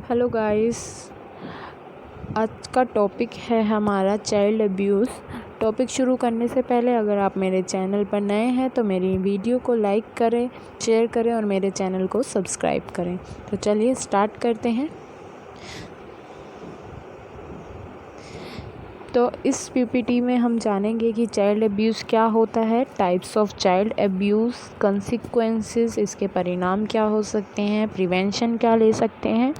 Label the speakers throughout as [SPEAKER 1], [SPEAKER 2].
[SPEAKER 1] Hello guys. आज का topic है हमारा चाइल्ड अब्यूज़। टॉपिक शुरू करने से पहले अगर आप मेरे चैनल पर नए हैं तो मेरी वीडियो को लाइक करें, शेयर करें और मेरे चैनल को सब्सक्राइब करें। तो चलिए स्टार्ट करते हैं। तो इस पीपीटी में हम जानेंगे कि चाइल्ड अब्यूज़ क्या होता है, types of child abuse, consequences, इसके परिणाम क्या हो सकते हैं, प्रिवेंशन क्या ले सकते हैं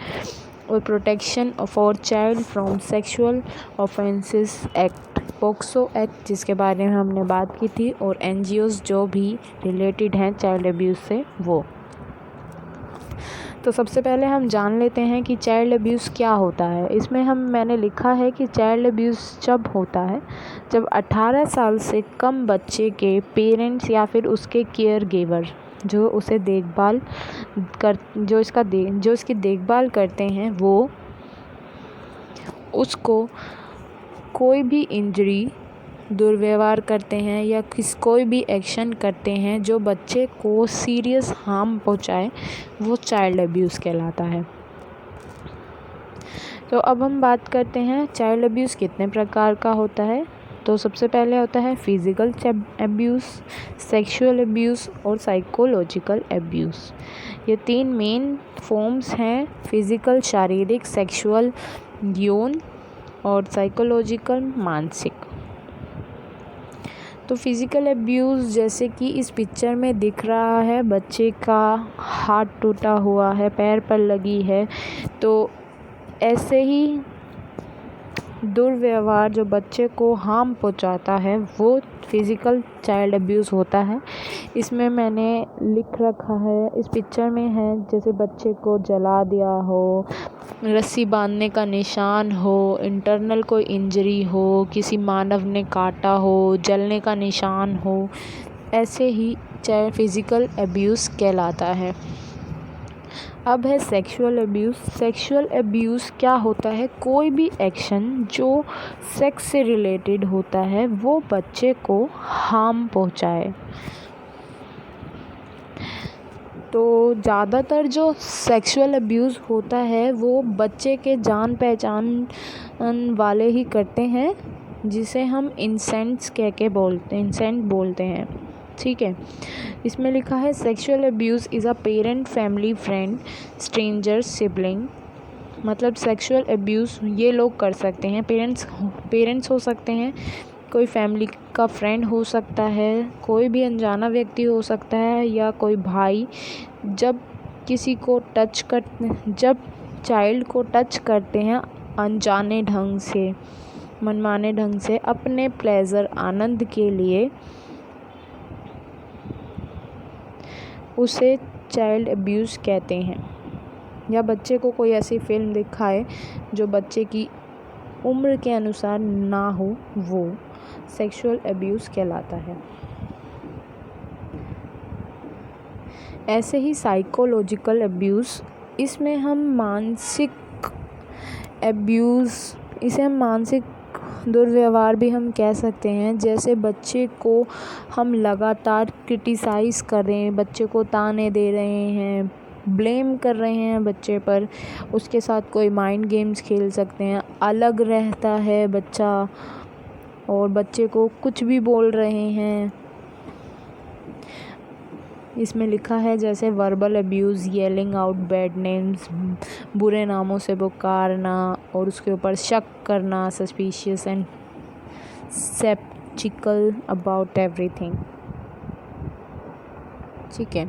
[SPEAKER 1] और protection for child from sexual offences act, POCSO act जिसके बारे में हमने बात की थी, और एनजीओज़ जो भी रिलेटेड हैं चाइल्ड अब्यूज़ से वो। तो सबसे पहले हम जान लेते हैं कि चाइल्ड अब्यूज़ क्या होता है। इसमें मैंने लिखा है कि चाइल्ड अब्यूज़ जब होता है जब 18 साल से कम बच्चे के पेरेंट्स या फिर उसके केयर गिवर जो उसे जो इसकी देखभाल करते हैं वो उसको कोई भी इंजरी, दुर्व्यवहार करते हैं या कोई भी एक्शन करते हैं जो बच्चे को सीरियस हार्म पहुंचाए, वो चाइल्ड अब्यूज़ कहलाता है। तो अब हम बात करते हैं चाइल्ड अब्यूज़ कितने प्रकार का होता है। तो सबसे पहले होता है फिज़िकल अब्यूज़, सेक्सुअल अब्यूज़ और साइकोलॉजिकल अब्यूज़। ये तीन मेन फॉर्म्स हैं, फिज़िकल शारीरिक, सेक्सुअल यौन और साइकोलॉजिकल मानसिक। तो फिज़िकल अब्यूज़ जैसे कि इस पिक्चर में दिख रहा है, बच्चे का हाथ टूटा हुआ है, पैर पर लगी है, तो ऐसे ही दुर्व्यवहार जो बच्चे को हार्म पहुंचाता है वो फिज़िकल चाइल्ड अब्यूज़ होता है। इसमें मैंने लिख रखा है, इस पिक्चर में है जैसे बच्चे को जला दिया हो, रस्सी बांधने का निशान हो, इंटरनल कोई इंजरी हो, किसी मानव ने काटा हो, जलने का निशान हो, ऐसे ही चाइल्ड फिज़िकल अब्यूज़ कहलाता है। अब है सेक्सुअल अब्यूज़। सेक्सुअल अब्यूज़ क्या होता है, कोई भी एक्शन जो सेक्स से रिलेटेड होता है वो बच्चे को हार्म पहुंचाए। तो ज़्यादातर जो सेक्सुअल अब्यूज़ होता है वो बच्चे के जान पहचान वाले ही करते हैं, जिसे हम इंसेंट बोलते हैं। ठीक है। इसमें लिखा है sexual abuse is a parent, family, friend, stranger, sibling. मतलब सेक्सुअल अब्यूज़ ये लोग कर सकते हैं, पेरेंट्स हो सकते हैं, कोई फैमिली का फ्रेंड हो सकता है, कोई भी अनजाना व्यक्ति हो सकता है या कोई भाई। जब चाइल्ड को टच करते हैं अनजाने ढंग से, मनमाने ढंग से, अपने प्लेजर, आनंद के लिए, उसे चाइल्ड अब्यूज़ कहते हैं। या बच्चे को कोई ऐसी फिल्म दिखाए जो बच्चे की उम्र के अनुसार ना हो, वो सेक्सुअल अब्यूज़ कहलाता है। ऐसे ही साइकोलॉजिकल अब्यूज़, इसमें हम मानसिक दुर्व्यवहार भी हम कह सकते हैं। जैसे बच्चे को हम लगातार क्रिटिसाइज़ कर रहे हैं, बच्चे को ताने दे रहे हैं, ब्लेम कर रहे हैं बच्चे पर, उसके साथ कोई माइंड गेम्स खेल सकते हैं, अलग रहता है बच्चा और बच्चे को कुछ भी बोल रहे हैं। इसमें लिखा है जैसे verbal abuse, yelling out bad names, बुरे नामों से पुकारना और उसके ऊपर शक करना, suspicious and sceptical about everything. ठीक है।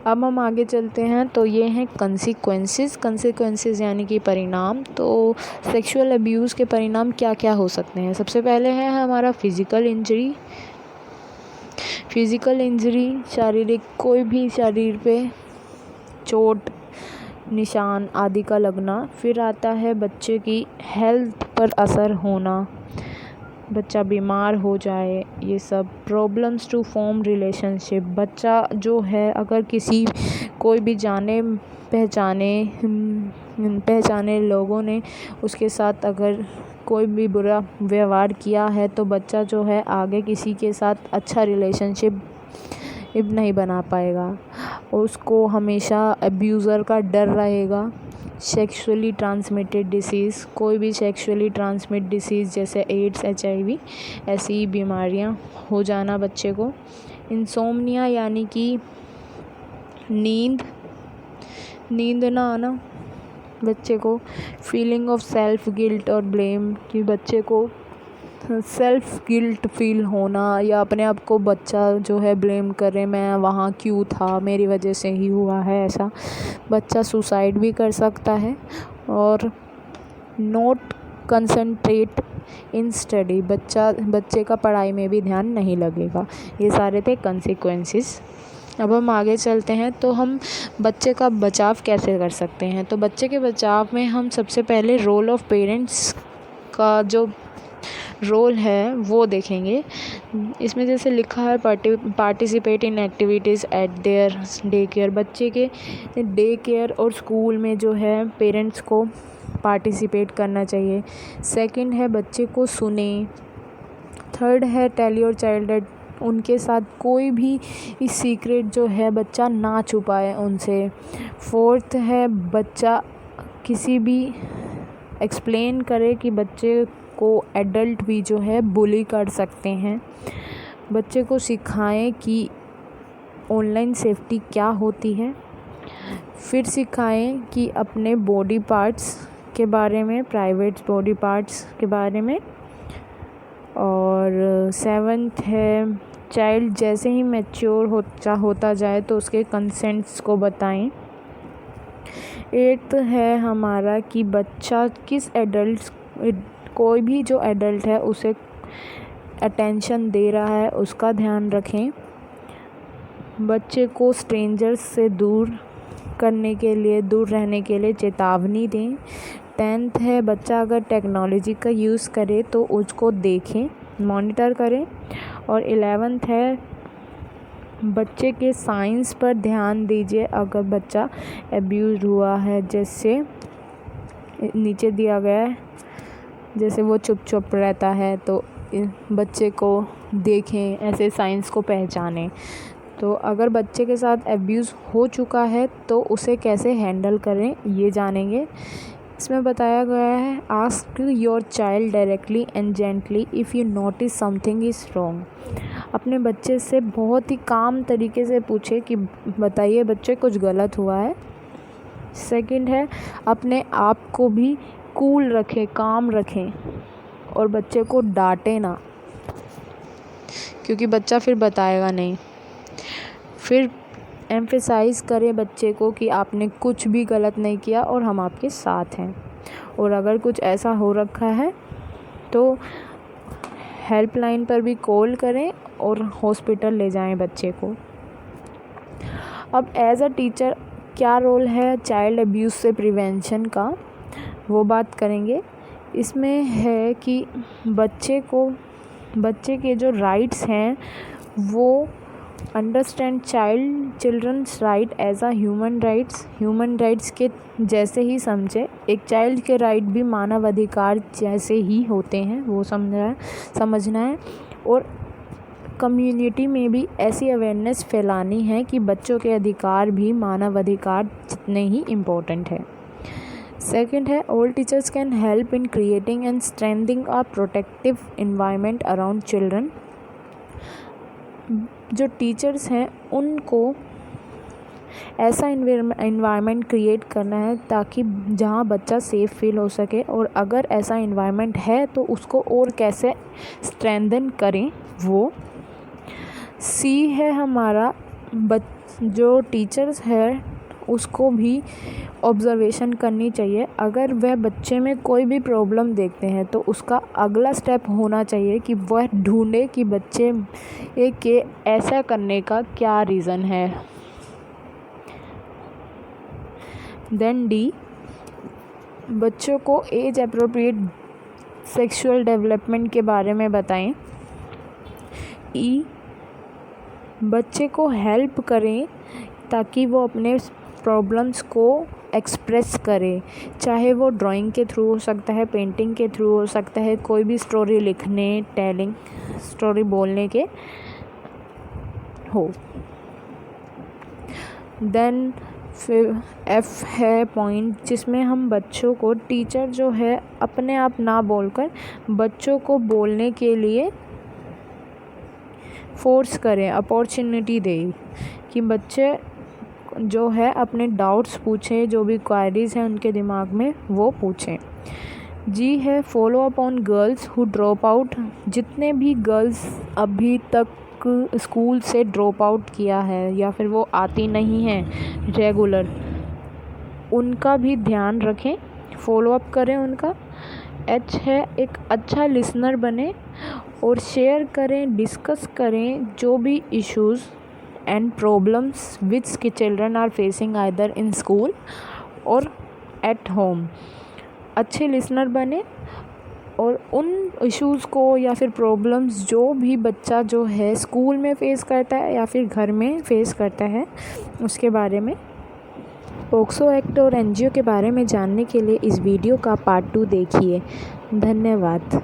[SPEAKER 1] अब हम आगे चलते हैं। तो ये हैं कंसिक्वेंसेस यानी कि परिणाम। तो सेक्सुअल अब्यूज़ के परिणाम क्या क्या हो सकते हैं। सबसे पहले है हमारा फिज़िकल इंजरी, शारीरिक, कोई भी शरीर पे चोट, निशान आदि का लगना। फिर आता है बच्चे की हेल्थ पर असर होना, बच्चा बीमार हो जाए, ये सब। प्रॉब्लम्स टू फॉर्म रिलेशनशिप, बच्चा जो है अगर कोई भी जाने पहचाने लोगों ने उसके साथ अगर कोई भी बुरा व्यवहार किया है तो बच्चा जो है आगे किसी के साथ अच्छा रिलेशनशिप नहीं बना पाएगा, उसको हमेशा अब्यूज़र का डर रहेगा सेक्सुअली ट्रांसमिटेड डिसीज़, कोई भी सेक्सुअली ट्रांसमिट डिसीज़ जैसे एड्स, HIV ऐसी बीमारियां हो जाना बच्चे को। इंसोम्निया यानी कि नींद ना आना बच्चे को। फीलिंग ऑफ सेल्फ गिल्ट और ब्लेम, कि बच्चे को सेल्फ गिल्ट फील होना या अपने आप को बच्चा जो है ब्लेम करे, मैं वहाँ क्यों था, मेरी वजह से ही हुआ है ऐसा। बच्चा सुसाइड भी कर सकता है। और नोट कंसंट्रेट इन स्टडी, बच्चे का पढ़ाई में भी ध्यान नहीं लगेगा। ये सारे थे कंसिक्वेंसेस। अब हम आगे चलते हैं, तो हम बच्चे का बचाव कैसे कर सकते हैं। तो बच्चे के बचाव में हम सबसे पहले रोल ऑफ पेरेंट्स का जो रोल है वो देखेंगे। इसमें जैसे लिखा है participate in activities eight their day care, बच्चे के डे केयर और स्कूल में जो है पेरेंट्स को पार्टिसिपेट करना चाहिए। सेकंड है बच्चे को सुने। थर्ड है टेल योर चाइल्ड दैट, उनके साथ कोई भी सीक्रेट जो है बच्चा ना छुपाए उनसे। फोर्थ है बच्चा किसी भी एक्सप्लेन करे कि बच्चे को एडल्ट भी जो है बुली कर सकते हैं। बच्चे को सिखाएं कि ऑनलाइन सेफ्टी क्या होती है। फिर सिखाएं कि अपने बॉडी पार्ट्स के बारे में, प्राइवेट बॉडी पार्ट्स के बारे में। और सेवन्थ है चाइल्ड जैसे ही मैच्योर होता जाए तो उसके कंसेंट्स को बताएं। एट्थ है हमारा कि बच्चा किस एडल्ट, कोई भी जो एडल्ट है उसे अटेंशन दे रहा है उसका ध्यान रखें। बच्चे को स्ट्रेंजर्स से दूर रहने के लिए चेतावनी दें। 10th है बच्चा अगर टेक्नोलॉजी का यूज़ करे तो उसको देखें, मॉनिटर करें। और 11th है बच्चे के साइंस पर ध्यान दीजिए अगर बच्चा अब्यूज़ हुआ है, जैसे नीचे दिया गया है। जैसे वो चुप रहता है तो बच्चे को देखें, ऐसे साइंस को पहचानें। तो अगर बच्चे के साथ अब्यूज़ हो चुका है तो उसे कैसे हैंडल करें ये जानेंगे। इसमें बताया गया है ask your child directly and gently if you notice something is wrong. अपने बच्चे से बहुत ही काम तरीके से पूछे कि बताइए बच्चे कुछ गलत हुआ है। सेकंड है अपने आप को भी कूल रखें, काम रखें और बच्चे को डांटे ना, क्योंकि बच्चा फिर बताएगा नहीं। फिर एम्फेसाइज़ करें बच्चे को कि आपने कुछ भी गलत नहीं किया और हम आपके साथ हैं। और अगर कुछ ऐसा हो रखा है तो हेल्पलाइन पर भी कॉल करें और हॉस्पिटल ले जाएं बच्चे को। अब एज अ टीचर क्या रोल है चाइल्ड अब्यूज़ से प्रिवेंशन का, वो बात करेंगे। इसमें है कि बच्चे के जो राइट्स हैं वो understand children's right as a human rights के जैसे ही समझे। एक चाइल्ड के राइट भी मानव अधिकार जैसे ही होते हैं, वो समझना है। और कम्युनिटी में भी ऐसी अवेयरनेस फैलानी है कि बच्चों के अधिकार भी मानव अधिकार जितने ही इम्पोर्टेंट है। सेकंड है all teachers can help in creating and strengthening a protective environment around children. जो टीचर्स हैं उनको ऐसा एनवायरनमेंट क्रिएट करना है ताकि जहाँ बच्चा सेफ़ फील हो सके, और अगर ऐसा एनवायरनमेंट है तो उसको और कैसे स्ट्रेंथन करें वो। सी है हमारा जो टीचर्स है उसको भी ऑब्जर्वेशन करनी चाहिए। अगर वह बच्चे में कोई भी प्रॉब्लम देखते हैं तो उसका अगला स्टेप होना चाहिए कि वह ढूंढे कि बच्चे के ऐसा करने का क्या रीज़न है। देन डी, बच्चों को एज अप्रोप्रिएट सेक्सुअल डेवलपमेंट के बारे में बताएं। ई, बच्चे को हेल्प करें ताकि वो अपने प्रॉब्लम्स को एक्सप्रेस करे, चाहे वो ड्राइंग के थ्रू हो सकता है, पेंटिंग के थ्रू हो सकता है, कोई भी स्टोरी लिखने, टेलिंग, स्टोरी बोलने के हो। देन फिर F है पॉइंट, जिसमें हम बच्चों को, टीचर जो है अपने आप ना बोलकर बच्चों को बोलने के लिए फोर्स करें, अपॉर्चुनिटी दें कि बच्चे जो है अपने डाउट्स पूछें, जो भी क्वारीज़ हैं उनके दिमाग में वो पूछें। जी है follow up on girls who drop out, जितने भी गर्ल्स अभी तक स्कूल से ड्रॉप आउट किया है या फिर वो आती नहीं हैं रेगुलर, उनका भी ध्यान रखें, फॉलो अप करें उनका। H है एक अच्छा लिसनर बने और शेयर करें, डिस्कस करें जो भी इश्यूज़ एंड प्रॉब्लम्स विच के children are facing either in school और एट होम। अच्छे लिसनर बने और उन इश्यूज़ को या फिर प्रॉब्लम्स जो भी बच्चा जो है स्कूल में फ़ेस करता है या फिर घर में फ़ेस करता है उसके बारे में। पोक्सो एक्ट और NGO के बारे में जानने के लिए इस वीडियो का पार्ट 2 देखिए। धन्यवाद।